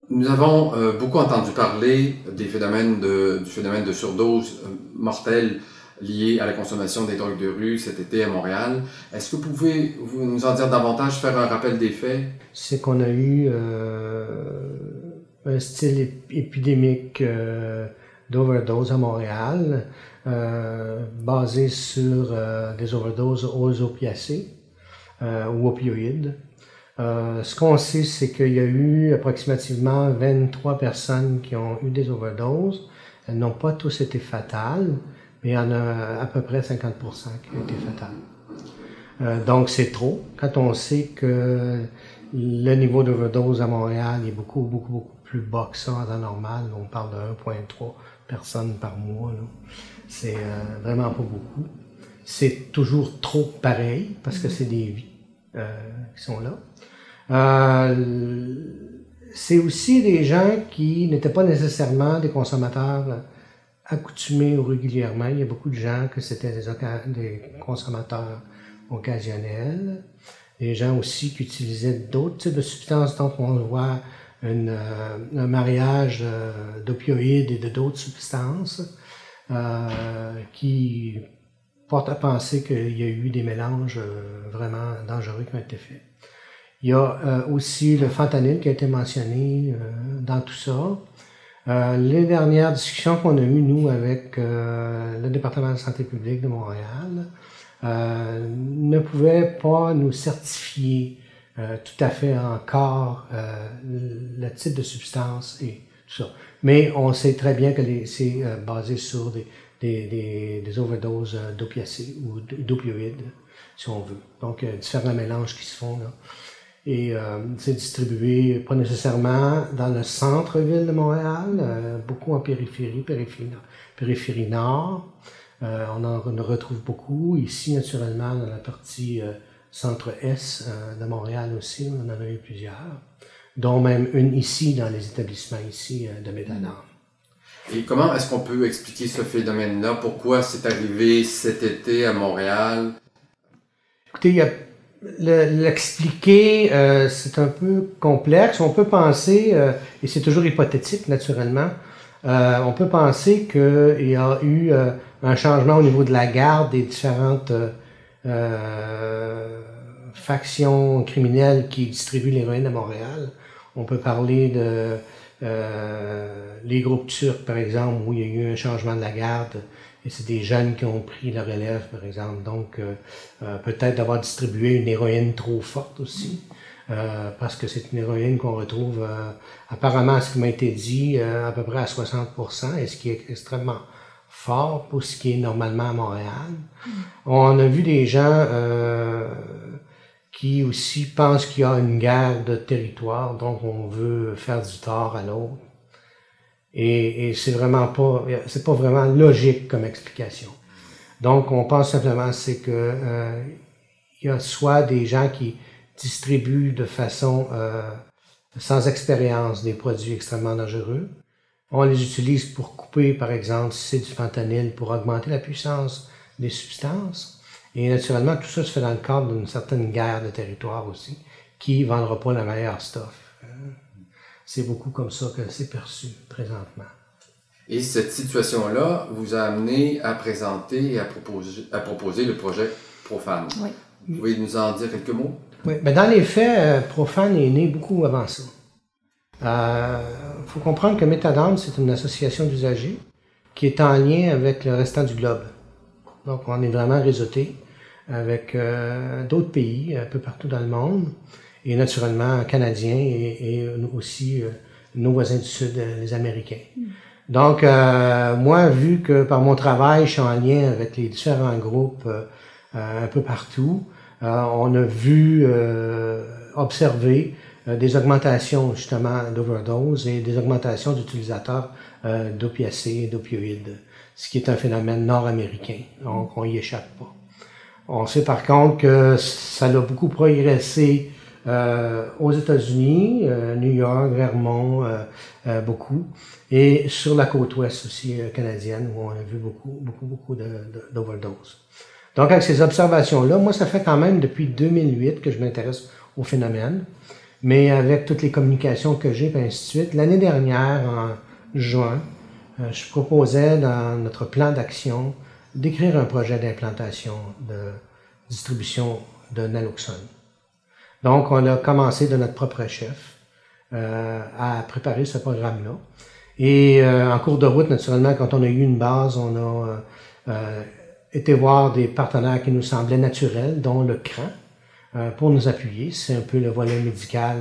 Nous avons beaucoup entendu parler du phénomène de surdose mortelle lié à la consommation des drogues de rue cet été à Montréal. Est-ce que vous pouvez nous en dire davantage, faire un rappel des faits? C'est qu'on a eu un style épidémique d'overdose à Montréal, basé sur des overdoses aux opiacés ou opioïdes. Ce qu'on sait, c'est qu'il y a eu approximativement 23 personnes qui ont eu des overdoses. Elles n'ont pas tous été fatales, mais il y en a à peu près 50% qui ont été fatales. Donc c'est trop. Quand on sait que le niveau d'overdose à Montréal est beaucoup plus bas que ça en temps normal, on parle de 1,3 personnes par mois. C'est vraiment pas beaucoup. C'est toujours trop pareil, parce que c'est des vies qui sont là. C'est aussi des gens qui n'étaient pas nécessairement des consommateurs accoutumés ou régulièrement. Il y a beaucoup de gens que c'était des consommateurs occasionnels. Des gens aussi qui utilisaient d'autres types de substances. Donc, on voit un mariage d'opioïdes et de d'autres substances qui portent à penser qu'il y a eu des mélanges vraiment dangereux qui ont été faits. Il y a aussi le fentanyl qui a été mentionné dans tout ça. Les dernières discussions qu'on a eues, nous, avec le département de santé publique de Montréal, ne pouvaient pas nous certifier tout à fait encore le type de substance et tout ça. Mais on sait très bien que c'est basé sur des overdoses d'opiacés ou d'opioïdes, si on veut. Donc, différents mélanges qui se font là. Et c'est distribué pas nécessairement dans le centre-ville de Montréal, beaucoup en périphérie nord. On en retrouve beaucoup. Ici, naturellement, dans la partie centre-est de Montréal aussi, on en a eu plusieurs, dont même une ici, dans les établissements ici de Méthanol. Et comment est-ce qu'on peut expliquer ce phénomène-là? Pourquoi c'est arrivé cet été à Montréal? Écoutez, il y a l'expliquer, c'est un peu complexe. On peut penser, et c'est toujours hypothétique naturellement, on peut penser qu'il y a eu un changement au niveau de la garde des différentes factions criminelles qui distribuent l'héroïne à Montréal. On peut parler de les groupes turcs, par exemple, où il y a eu un changement de la garde. Et c'est des jeunes qui ont pris la relève, par exemple. Donc, peut-être d'avoir distribué une héroïne trop forte aussi, parce que c'est une héroïne qu'on retrouve, apparemment, ce qui m'a été dit, à peu près à 60%, et ce qui est extrêmement fort pour ce qui est normalement à Montréal. On a vu des gens qui aussi pensent qu'il y a une guerre de territoire, donc on veut faire du tort à l'autre. Et c'est pas vraiment logique comme explication. Donc, on pense simplement c'est que il y a soit des gens qui distribuent de façon sans expérience des produits extrêmement dangereux. On les utilise pour couper, par exemple, si c'est du fentanyl, pour augmenter la puissance des substances. Et naturellement, tout ça se fait dans le cadre d'une certaine guerre de territoire aussi, qui ne vendra pas la meilleure stuff. C'est beaucoup comme ça que c'est perçu présentement. Et cette situation-là vous a amené à présenter et à proposer le projet Profane. Oui. Vous pouvez nous en dire quelques mots? Oui, mais dans les faits, Profane est né beaucoup avant ça. Faut comprendre que Méthadone, c'est une association d'usagers qui est en lien avec le restant du globe. Donc, on est vraiment réseauté avec d'autres pays un peu partout dans le monde. Et naturellement canadiens et aussi nos voisins du Sud, les Américains. Donc, moi, vu que par mon travail, je suis en lien avec les différents groupes un peu partout, on a vu, observer des augmentations justement d'overdose et des augmentations d'utilisateurs d'opiacés et d'opioïdes, ce qui est un phénomène nord-américain, donc on y échappe pas. On sait par contre que ça a beaucoup progressé aux États-Unis, New York, Vermont, beaucoup, et sur la côte ouest aussi canadienne, où on a vu beaucoup d'overdoses. Donc, avec ces observations-là, moi, ça fait quand même depuis 2008 que je m'intéresse au phénomène. mais avec toutes les communications que j'ai, et ainsi de suite. L'année dernière, en juin, je proposais dans notre plan d'action d'écrire un projet d'implantation de distribution de naloxone. Donc, on a commencé de notre propre chef à préparer ce programme-là. Et en cours de route, naturellement, quand on a eu une base, on a été voir des partenaires qui nous semblaient naturels, dont le CRAN, pour nous appuyer. C'est un peu le volet médical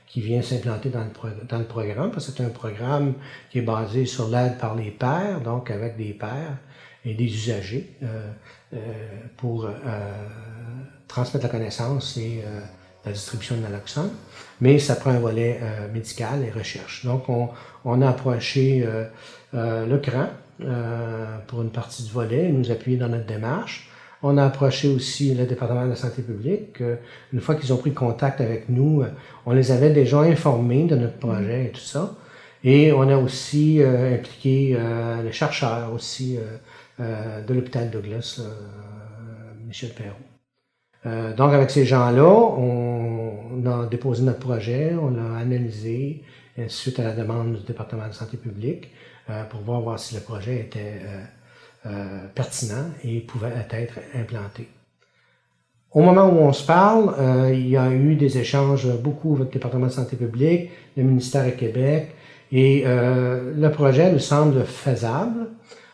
qui vient s'implanter dans le programme, parce que c'est un programme qui est basé sur l'aide par les pairs, donc avec des pairs et des usagers, pour transmettre la connaissance et la distribution de naloxone. Mais ça prend un volet médical et recherche. Donc, on a approché le CRAN pour une partie du volet, nous appuyer dans notre démarche. On a approché aussi le département de la santé publique. Une fois qu'ils ont pris contact avec nous, on les avait déjà informés de notre projet et tout ça. Et on a aussi impliqué les chercheurs aussi de l'hôpital Douglas, Michel Perrault. Donc avec ces gens-là, on a déposé notre projet, on l'a analysé suite à la demande du département de la santé publique pour voir si le projet était pertinent et pouvait être implanté. Au moment où on se parle, il y a eu des échanges beaucoup avec le département de santé publique, le ministère à Québec, et le projet nous semble faisable.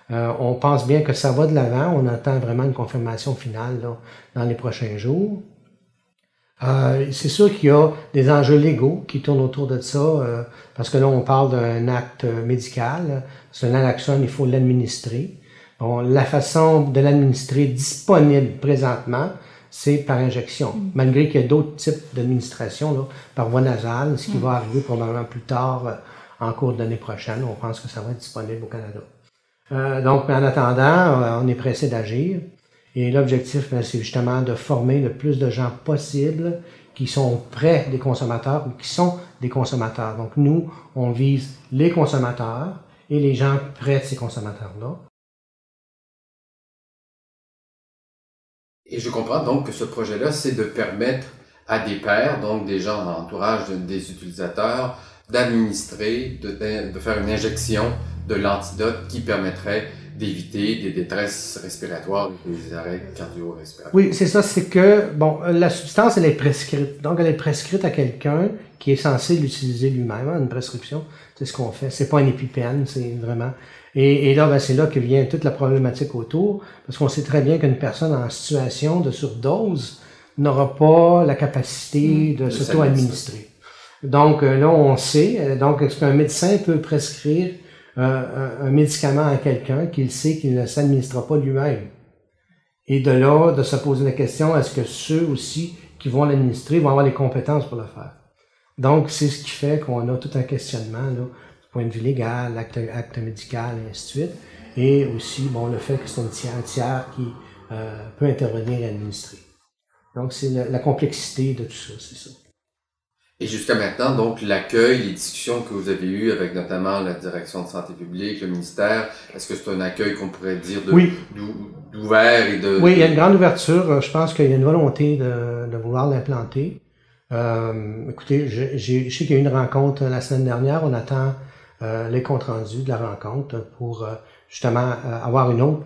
On pense bien que ça va de l'avant. On attend vraiment une confirmation finale là, dans les prochains jours. C'est sûr qu'il y a des enjeux légaux qui tournent autour de ça, parce que là, on parle d'un acte médical. C'est un naloxone, il faut l'administrer. Bon, la façon de l'administrer disponible présentement, c'est par injection. Malgré qu'il y a d'autres types d'administration, là, par voie nasale, ce qui va arriver probablement plus tard en cours de l'année prochaine. On pense que ça va être disponible au Canada. Donc, en attendant, on est pressé d'agir. Et l'objectif, c'est justement de former le plus de gens possible qui sont près des consommateurs ou qui sont des consommateurs. Donc, nous, on vise les consommateurs et les gens près de ces consommateurs-là. Et je comprends donc que ce projet-là, c'est de permettre à des pairs, donc des gens dans l'entourage des utilisateurs, d'administrer, de faire une injection de l'antidote qui permettrait d'éviter des détresses respiratoires et des arrêts cardio-respiratoires. Oui, c'est ça, c'est que, bon, la substance, elle est prescrite. Donc, elle est prescrite à quelqu'un qui est censé l'utiliser lui-même. Une prescription, c'est ce qu'on fait. C'est pas un épipène, c'est vraiment... Et là, ben, c'est là que vient toute la problématique autour, parce qu'on sait très bien qu'une personne en situation de surdose n'aura pas la capacité de s'auto-administrer. Donc, là, on sait. Donc, est-ce qu'un médecin peut prescrire un médicament à quelqu'un qu'il sait qu'il ne s'administrera pas lui-même? Et de là, de se poser la question, est-ce que ceux aussi qui vont l'administrer vont avoir les compétences pour le faire? Donc, c'est ce qui fait qu'on a tout un questionnement, là, du point de vue légal, acte médical, et ainsi de suite. Et aussi, bon, le fait que c'est un tiers qui peut intervenir et administrer. Donc, c'est la complexité de tout ça, c'est ça. Et jusqu'à maintenant, donc, l'accueil, les discussions que vous avez eues avec notamment la direction de santé publique, le ministère, est-ce que c'est un accueil qu'on pourrait dire d'ouvert et de... Oui, il y a une grande ouverture. Je pense qu'il y a une volonté de vouloir l'implanter. Écoutez, je sais qu'il y a eu une rencontre la semaine dernière. On attend les comptes rendus de la rencontre pour justement avoir une autre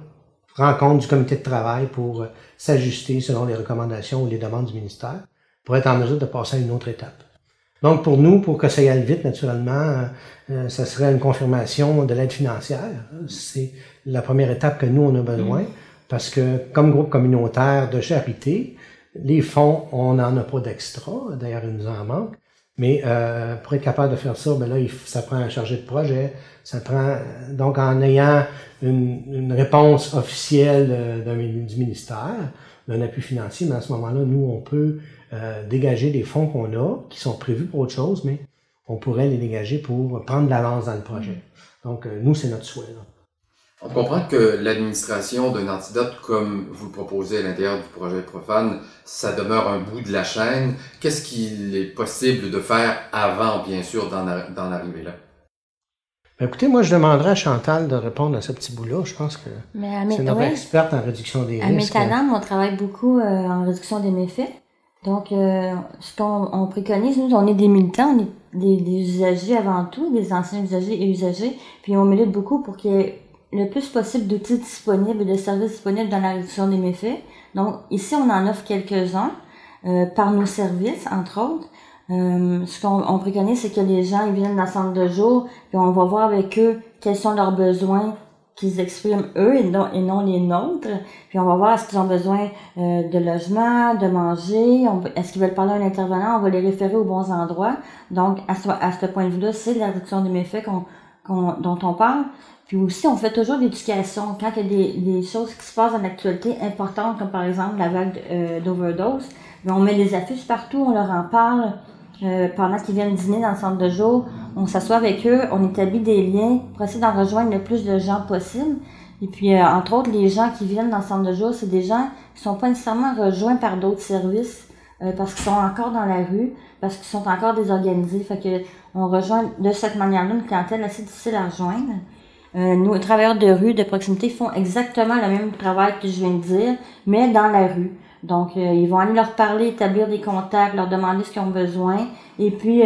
rencontre du comité de travail pour s'ajuster selon les recommandations ou les demandes du ministère pour être en mesure de passer à une autre étape. Donc, pour nous, pour que ça y aille vite, naturellement, ça serait une confirmation de l'aide financière. C'est la première étape que nous, on a besoin, parce que comme groupe communautaire de charité, les fonds, on n'en a pas d'extra. D'ailleurs, il nous en manque. Mais pour être capable de faire ça, ben là, ça prend un chargé de projet. Ça prend donc en ayant une réponse officielle du ministère, d'un appui financier, mais à ce moment-là, nous, on peut dégager des fonds qu'on a, qui sont prévus pour autre chose, mais on pourrait les dégager pour prendre de l'avance dans le projet. Donc, nous, c'est notre souhait. Là. On comprend que l'administration d'un antidote, comme vous le proposez à l'intérieur du projet Profane, ça demeure un bout de la chaîne. Qu'est-ce qu'il est possible de faire avant, bien sûr, d'en arriver là? Écoutez, moi, je demanderais à Chantal de répondre à ce petit bout-là. Je pense que c'est notre experte en réduction des risques. À Méthanam, on travaille beaucoup en réduction des méfaits. Donc, ce qu'on préconise, nous, on est des militants, on est des usagers avant tout, des anciens usagers et usagers, puis on milite beaucoup pour qu'il y ait le plus possible d'outils disponibles et de services disponibles dans la réduction des méfaits. Donc, ici, on en offre quelques-uns par nos services, entre autres. Ce qu'on préconise, c'est que les gens ils viennent dans le centre de jour, puis on va voir avec eux quels sont leurs besoins qu'ils expriment eux et non les nôtres. Puis on va voir est-ce qu'ils ont besoin de logement, de manger, est-ce qu'ils veulent parler à un intervenant, on va les référer aux bons endroits. Donc, à ce point de vue-là, c'est la réduction des méfaits dont on parle. Puis aussi, on fait toujours l'éducation. Quand il y a des choses qui se passent dans l'actualité importantes, comme par exemple la vague d'overdose, on met des affiches partout, on leur en parle. Pendant qu'ils viennent dîner dans le centre de jour, on s'assoit avec eux, on établit des liens pour essayer d'en rejoindre le plus de gens possible. Et puis, entre autres, les gens qui viennent dans le centre de jour, c'est des gens qui sont pas nécessairement rejoints par d'autres services, parce qu'ils sont encore dans la rue, parce qu'ils sont encore désorganisés. Fait que on rejoint de cette manière-là une clientèle assez difficile à rejoindre. Nos travailleurs de rue, de proximité, font exactement le même travail que je viens de dire, mais dans la rue. Donc, ils vont aller leur parler, établir des contacts, leur demander ce qu'ils ont besoin, et puis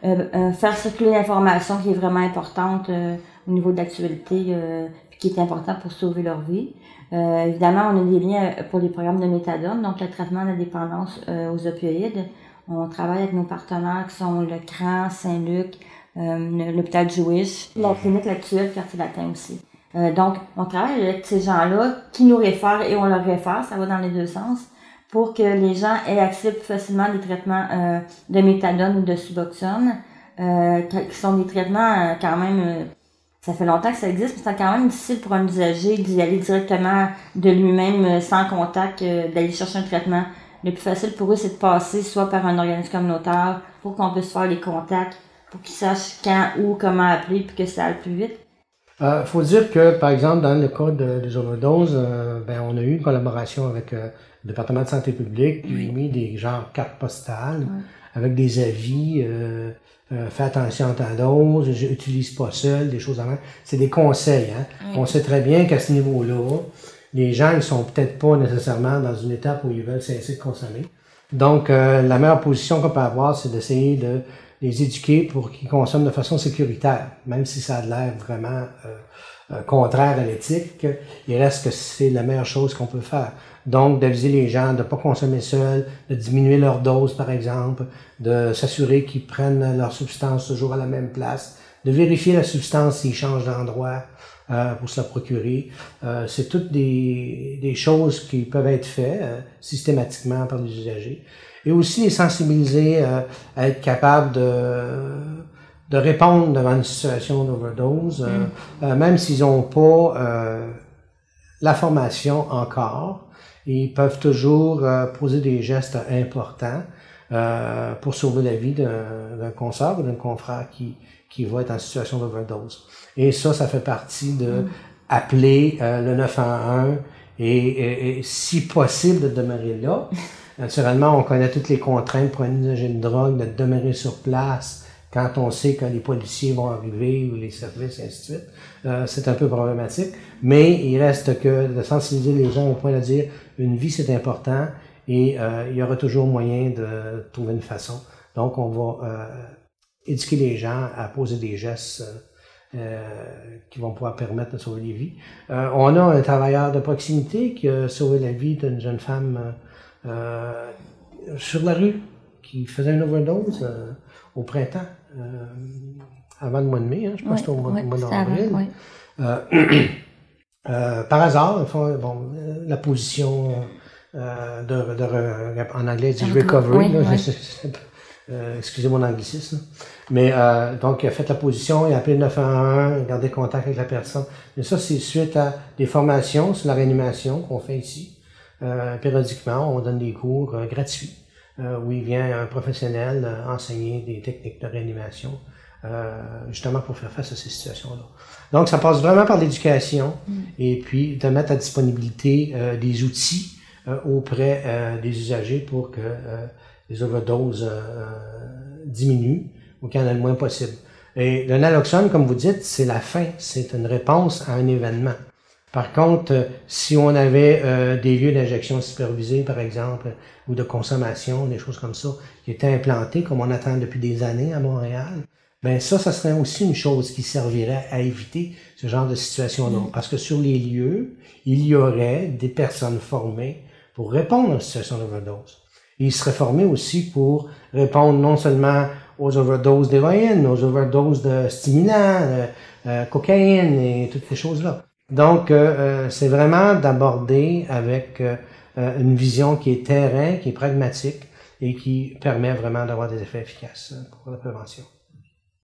faire circuler l'information qui est vraiment importante au niveau de l'actualité, qui est importante pour sauver leur vie. Évidemment, on a des liens pour les programmes de méthadone, donc le traitement de la dépendance aux opioïdes. On travaille avec nos partenaires qui sont le CRAN, Saint-Luc, l'hôpital Jewish, la clinique actuelle, Quartier Latin aussi. Donc, on travaille avec ces gens-là qui nous réfèrent et on leur réfère, ça va dans les deux sens, pour que les gens aient accès plus facilement à des traitements de méthadone ou de Suboxone, qui sont des traitements quand même, ça fait longtemps que ça existe, mais c'est quand même difficile pour un usager d'y aller directement de lui-même, sans contact, d'aller chercher un traitement. Le plus facile pour eux, c'est de passer soit par un organisme communautaire pour qu'on puisse faire les contacts, pour qu'ils sachent quand, où, comment appeler, puis que ça aille plus vite. Faut dire que, par exemple, dans le cas des overdoses, on a eu une collaboration avec le département de santé publique qui a mis des genres cartes postales avec des avis, fais attention à ta dose, utilise pas seul, des choses à même. C'est des conseils, hein. On sait très bien qu'à ce niveau-là, les gens, ils sont peut-être pas nécessairement dans une étape où ils veulent cesser de consommer. Donc, la meilleure position qu'on peut avoir, c'est d'essayer de les éduquer pour qu'ils consomment de façon sécuritaire, même si ça a l'air vraiment contraire à l'éthique, il reste que c'est la meilleure chose qu'on peut faire. Donc, d'aviser les gens de ne pas consommer seuls, de diminuer leur dose, par exemple, de s'assurer qu'ils prennent leur substance toujours à la même place, de vérifier la substance s'ils changent d'endroit pour se la procurer. C'est toutes des choses qui peuvent être faites systématiquement par les usagers. Et aussi les sensibiliser à être capable de répondre devant une situation d'overdose, même s'ils n'ont pas la formation encore. Ils peuvent toujours poser des gestes importants pour sauver la vie d'un consoeur ou d'un confrère qui va être en situation d'overdose. Et ça fait partie de appeler le 911 et si possible de demeurer là. Naturellement, on connaît toutes les contraintes pour un usager de drogue, de demeurer sur place quand on sait que les policiers vont arriver ou les services, et ainsi de suite. C'est un peu problématique, mais il reste que de sensibiliser les gens au point de dire une vie c'est important et il y aura toujours moyen de trouver une façon. Donc, on va éduquer les gens à poser des gestes qui vont pouvoir permettre de sauver des vies. On a un travailleur de proximité qui a sauvé la vie d'une jeune femme sur la rue, qui faisait une overdose au printemps, avant le mois de mai, hein, je pense que c'était au mois d'avril. Par hasard, la position en anglais, je dit recovery, excusez mon anglicisme, mais donc il a fait la position, il a appelé le 911, il a gardé contact avec la personne. Mais ça, c'est suite à des formations sur la réanimation qu'on fait ici. Périodiquement, on donne des cours gratuits où il vient un professionnel enseigner des techniques de réanimation justement pour faire face à ces situations-là. Donc, ça passe vraiment par l'éducation et puis de mettre à disponibilité des outils auprès des usagers pour que les overdoses diminuent ou qu'il y en ait le moins possible. Et le naloxone, comme vous dites, c'est la fin, c'est une réponse à un événement. Par contre, si on avait des lieux d'injection supervisés, par exemple, ou de consommation, des choses comme ça, qui étaient implantés, comme on attend depuis des années à Montréal, ben ça serait aussi une chose qui servirait à éviter ce genre de situation-là. Parce que sur les lieux, il y aurait des personnes formées pour répondre aux situations d'overdose. Ils seraient formés aussi pour répondre non seulement aux overdoses d'héroïne, aux overdoses de stimulants, cocaïne et toutes ces choses-là. Donc, c'est vraiment d'aborder avec une vision qui est terrain, qui est pragmatique et qui permet vraiment d'avoir des effets efficaces pour la prévention.